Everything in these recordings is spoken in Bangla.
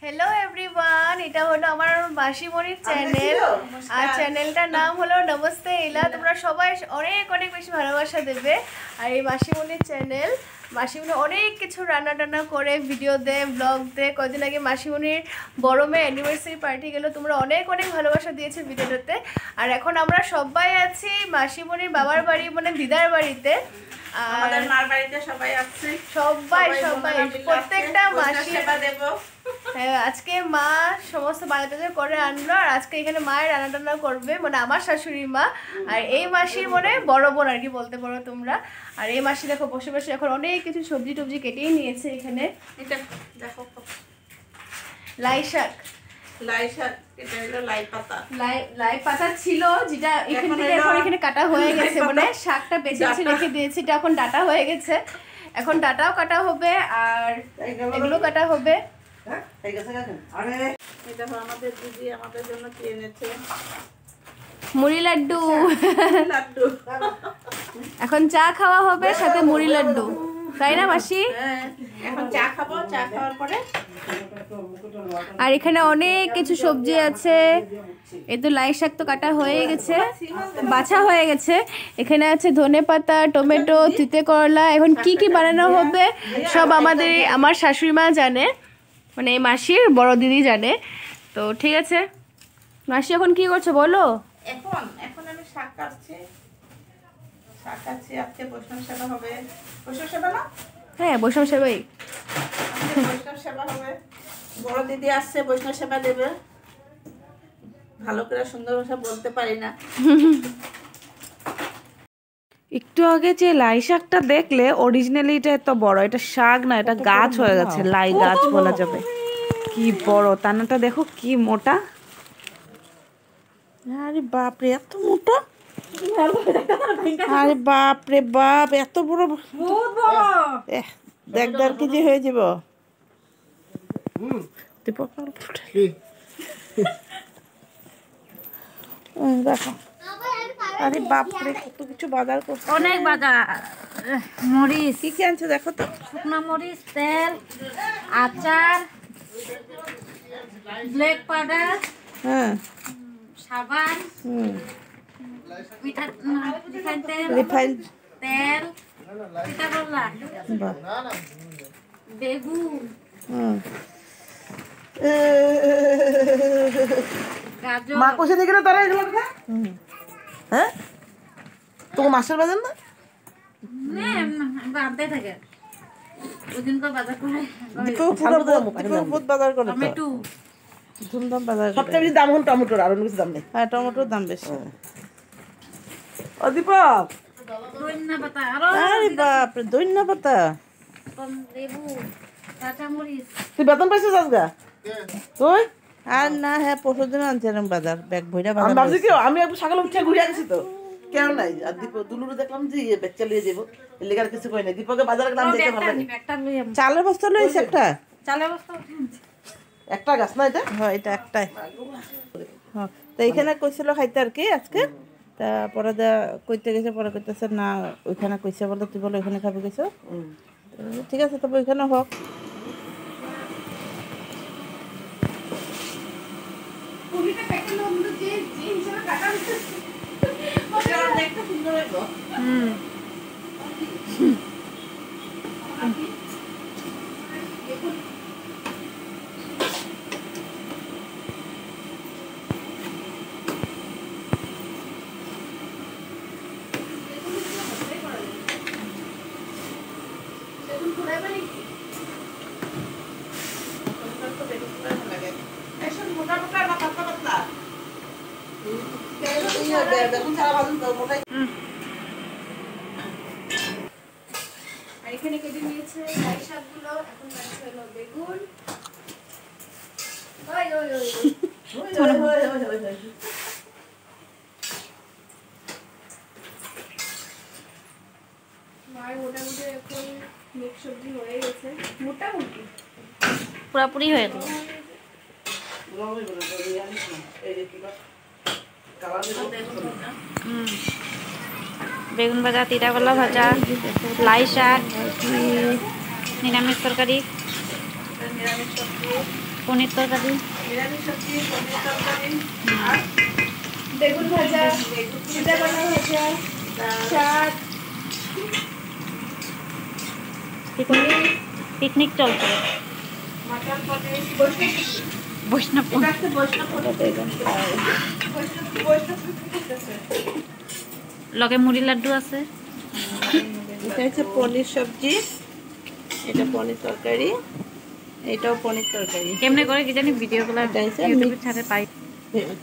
हेलो एवरीवन এটা হলো আমার মাসিমণির চ্যানেল আর চ্যানেলটার নাম হলো নমস্তে ইলা। তোমরা সবাই অনেক অনেক বেশি ভালোবাসা দেবে। আর এই মাসিমণির চ্যানেল মাসিমণি অনেক কিছু রান্না টান্না করে ভিডিও দেয়, ব্লগ দেয়। কয়েকদিন আগে মাসিমণির বড় মেয়ে অ্যানিভার্সারি পার্টি গেল, তোমরা অনেক অনেক ভালোবাসা দিয়েছে ভিডিওটাতে। আর এখন আমরা সবাই আছি মাসিমণির বাবার বাড়ি মানে দিদার বাড়িতে। আমাদের মার বাড়িতে সবাই আছে, সবাই প্রত্যেকটা মাসি সেবা দেব। হ্যাঁ, আজকে মা সমস্ত বাজার করে আনলো আর আজকে এখানে মায়ের রান্না টান্না করবে, মানে আমার শাশুড়ি মা। আর এই মাসির মানে বড় বোন আর কি বলতে পারো তোমরা। আর এই মাসি দেখো বসে বসে এখন অনেক কিছু সবজি টবজি কেটেই নিয়েছে। এখানে এটা দেখো, লাই শাক, লাই শাক, এটা হলো লাই পাতা। লাই পাতা ছিল যেটা এখান থেকে এখন এখানে কাটা হয়ে গেছে, মানে শাকটা বেছে বেছে রেখে দিয়েছি, এটা এখন ডাটা হয়ে গেছে। এখন ডাটাও কাটা হবে আর এগুলো কাটা হবে। আমাদের দিদি আমাদের জন্য কি এনেছে, মুড়ি লাড্ডু। লাড্ডু। এখন চা খাওয়া হবে সাথে মুড়ি লাড্ডু, তাই না মাসি? হ্যাঁ, এখন চা খাবো, চা খাওয়ার পরে। আর এখানে অনেক কিছু সবজি আছে। এই তো লাই শাক তো কাটা হয়ে গেছে, বাছা হয়ে গেছে। এখানে আছে ধনেপাতা, টমেটো, তিতে করলা। এখন কি কি বানানো হবে সব আমার শাশুড়ি মা জানে, মানে এই মাসির বড় দিদি জানে। তো ঠিক আছে মাসি, এখন কি করছো বলো? এখন আমি শাক কাটছি, আজকে বৈষ্ণব সেবা হবে। বৈষ্ণব সেবা না? হ্যাঁ, বৈষ্ণব সেবাই। বৈষ্ণব সেবা হবে, বড় দিদি আসছে, বৈষ্ণব সেবা দেবে। ভালো করে সুন্দর ভাষা বলতে পারি না। একটু আগে যে লাই শাকটা দেখলে, অরিজিনালি এটা এত বড়, এটা শাক না, এটা গাছ হয়ে গেছে, লাই গাছ বলা যাবে। কি বড় তানাটা দেখো, কি মোটা। আরে বাপ রে, এত মোটা! আরে বাপ রে বাপ, এত বড়! দেখ 1.5 কেজি হয়ে যাব। দেখো আরে বাপ রে, কত কিছু বাজার করছে, অনেক বাজার। মরিচ, কি কি আনছে দেখো তো। শুকনো মরিচ, তেল, আচার, ব্ল্যাক পাউডার, হ্যাঁ, সাবান, রিফাইন তেল, রিফাইন্ড তেল, পিঠা করলা, বেগুন, গাজর। মা কষে দেখে না তারা এগুলো কথা। হ্যাঁ, তো মাছের বাজার না আনতে থাকে ওদিন তো বাজার করে। বহুত বাজার করে, টমেটো, ধুমধাম বাজার। সবচেয়ে বেশি দাম হল টমেটোর, আর অন্য কিছু দাম নেই। হ্যাঁ, টমেটোর দাম বেশি। ও দীপক, ধনিয়া পাতা, আরো আরে বাপ রে, ধনিয়া পাতা, লেবু, কাঁচামরিচ। তুই বেতন পাইছিস আজকে? তুই? আর না, হ্যাঁ পরশুদিন আনছিলাম বাজার, ব্যাগ ভইরা আমি বাজার। ভাবছি কি আমি একটু সকালে উঠে ঘুরে আসছি তো, কেন নাই। আর দীপক দুলুরু দেখলাম যে ব্যাগ চালিয়ে যাবো, এর লেগে আর কিছু কই নাই। দীপকের বাজারের দাম দেখে ভালো লাগে। একটা লই আমি চালের বস্তা লইছে একটা। চালের বস্তা। একটা গাছ না এটা? হ্যাঁ, এটা একটাই। হ্যাঁ, তো এখানে কইছিল খাইতে আর কি আজকে। তা পরে কইতে গেছে, পরে কইতেছে না ওইখানে কইছে বলে, তুই বলে ওইখানে খাবি গেছো। ঠিক আছে, তবে ওইখানে হোক। দেখতে সুন্দর হইবো। মোটা মোটা না পাতলা পাতলা? বেগুন ছাড়া ভাজুন তো মোটাই। আর এখানে কেটে নিয়েছে লাই শাকগুলো। এখন কাটছে হলো বেগুন। ওই ওই ওই মায়ের মোটামুটি এখন মিক্স সবজি হয়ে গেছে, মোটামুটি পুরাপুরি হয়ে গেল। বেগুন ভাজা, তিতা করলা ভাজা, লাই শাক, নিরামিষ তরকারি, পনির তরকারি, নিরামিষ সবজি, পনির তরকারি, আর বেগুন ভাজা, সীতাকলা ভাজা, শাক, পিকনিক চলছে। মটর পনির, বৈষ্ণব এটা একটা বৈষ্ণব পনির। লগে মুড়ি লাড্ডু আছে। এটা হচ্ছে পনির সবজি, এটা পনির তরকারি, এটাও পনির তরকারি। কেমনে করে কি জানি ভিডিওগুলো এটা হচ্ছে ইউটিউবে mix ছাড়ে পাই। ভেজ।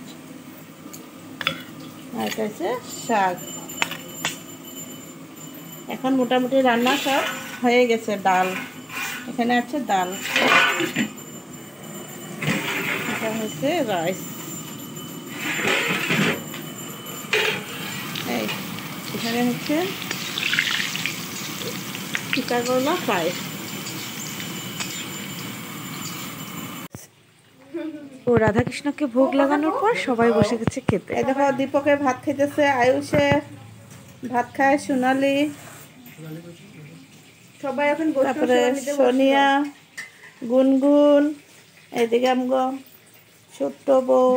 আর এটা হচ্ছে শাক। এখন মোটামুটি রান্না সব হয়ে গেছে। ডাল, এখানে আছে ডাল, এটা হচ্ছে রাইস, এই এখানে হচ্ছে সীতাকলা ফ্রাই। ও রাধাকৃষ্ণকে ভোগ লাগানোর পর সবাই বসে গেছে খেতে। এই দেখো দীপকে ভাত খাইতেছে, আয়ুষে ভাত খায়, সোনালি, সবাই এখন তারপরে সোনিয়া, গুনগুন, এদিকে আমগো ছোট্ট বউ,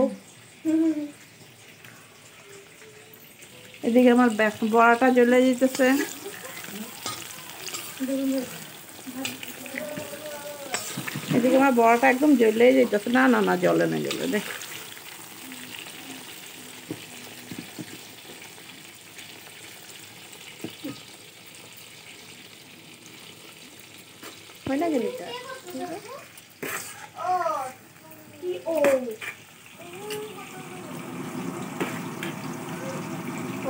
এদিকে আমার বড়াটা জ্বলে যেতেছে। এদিকে আমার বড়াটা একদম জ্বলে যেতেছে। না না না, জ্বলে না, জ্বলে দেখ। হয় না জানিটা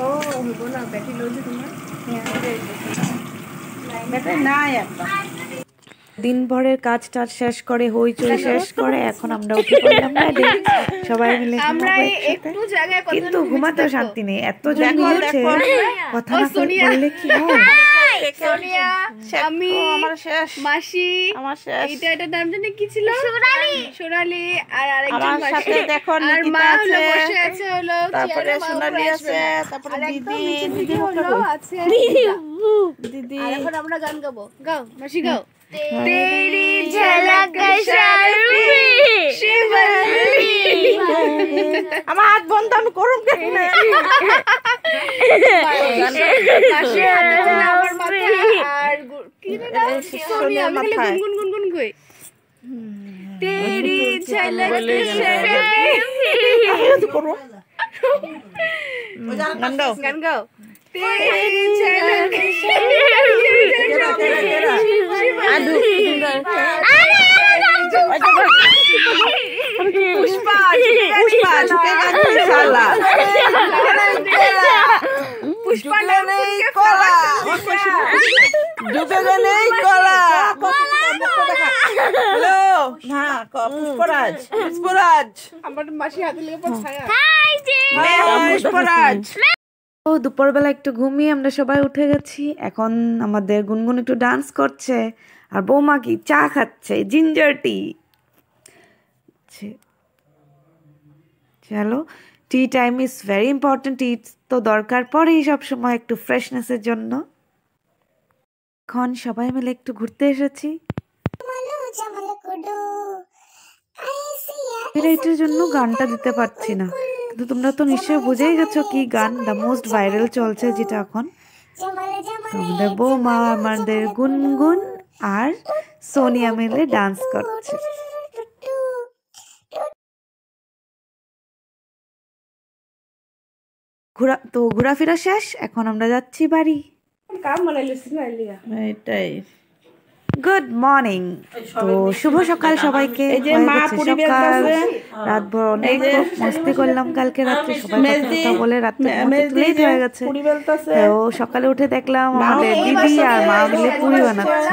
ও হইব না ব্যাটারি লো যে তোমার ব্যাটারি নাই একটা। দিনভরের কাজ টাজ শেষ করে, হইচই শেষ করে এখন আমরা উঠে পড়লাম বাইরে, সবাই মিলে আমরা ঘুমাবো এই একসাথে। একটু জায়গায় কথা কিন্তু ঘুমাতেও শান্তি নেই, এত জন দেখো, মিলেছে, দেখো। কথা ও, না সোনিয়া। বললে কি হয়। সোনিয়া, আমি, আমার শেষ, মাসি, আমার শেষ। এটার নাম জানি কি ছিল? সোনালি আর আরেকজন আমার মাসি। সাথে দেখো আর নিকিতা মা হলো আছে, বসে আছে হলো তারপরে চেয়ারে, মা সোনালি উপরে আছে, আসবে না। তারপরে আর একদম দিদি, নিচের দিদি দিকে হলো আছে দিদি। আর এখন আমরা গান গাবো। গাও মাসি গাও। তেরি ঝলক শরফি শিবলি। আমার হাত বন্ধ, আমি করুম কেন? মাসি হাতে ছিল আমার মাথায় আর কি না সোনিয়া, আমি খালি মাথায়। গুনগুন গুনগুন কই। তেরি ঝলক শরফি। করো গান গাও। গান গাও। তেরি ঝলক শরফি। আদু পুষ্পা পুষ্পা ঝুঁকে গেছে শালা। পুষ্পা নেই কলা, ঢুকে নেই কলা। হ্যালো, হ্যাঁ পুষ্পরাজ, পুষ্পরাজ, আমার মাসি হাতে লেগে পড় ছায়া। পুষ্পরাজ। ও দুপুরবেলা একটু ঘুমিয়ে আমরা সবাই উঠে গেছি। এখন আমাদের গুনগুন একটু ডান্স করছে আর বৌমা কি চা খাচ্ছে, জিঞ্জার টি। চলো, tea time is very important. টি তো দরকার পড়েই সবসময় একটু ফ্রেশনেসের জন্য। এখন সবাই মিলে একটু ঘুরতে এসেছি। এটার জন্য গানটা দিতে পারছি না, কিন্তু তোমরা তো নিশ্চয়ই বুঝেই গেছো কি গান দ্য মোস্ট ভাইরাল চলছে যেটা এখন। তোমাদের বৌমা, আমাদের গুনগুন আর সোনিয়া মিলে ডান্স করছে। ঘোরাফেরা শেষ, এখন আমরা যাচ্ছি বাড়ি। এটাই। গুড মর্নিং, তো শুভ সকাল সবাইকে। এই যে হয়ে মা গেছে পুরি সকাল, বেলতেছে। রাতভর অনেক খুব মস্তি করলাম কালকে রাত্রে, সবাই মেজদি, কথা বলে রাত্রে মেজদি লেট যে হয়ে গেছে। পুরি বেলতেছে। তো সকালে উঠে দেখলাম আমাদের দিদি আর মা মিলে পুরি বানাচ্ছে।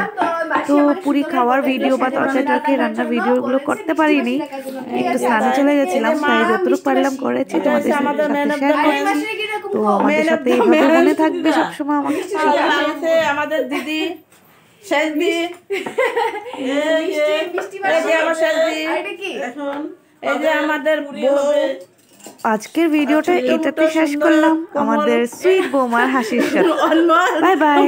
তো পুরি খাওয়ার ভিডিও বা তরকারি রান্নার ভিডিও গুলো করতে পারিনি, একটু স্নানে চলে গেছিলাম, তাই যতটুকু পারলাম করেছি, তোমাদের সাথে শেয়ার করছি। তো আমাদের সাথে এইভাবে মনে থাকবে সবসময় আমাকে। আমাদের দিদি শেষদি, এই যে আমার শেষদি, এই যে আমাদের বউ। আজকের ভিডিওটা এটাতে শেষ করলাম আমাদের সুইট বৌমার হাসির সাথে। Bye bye.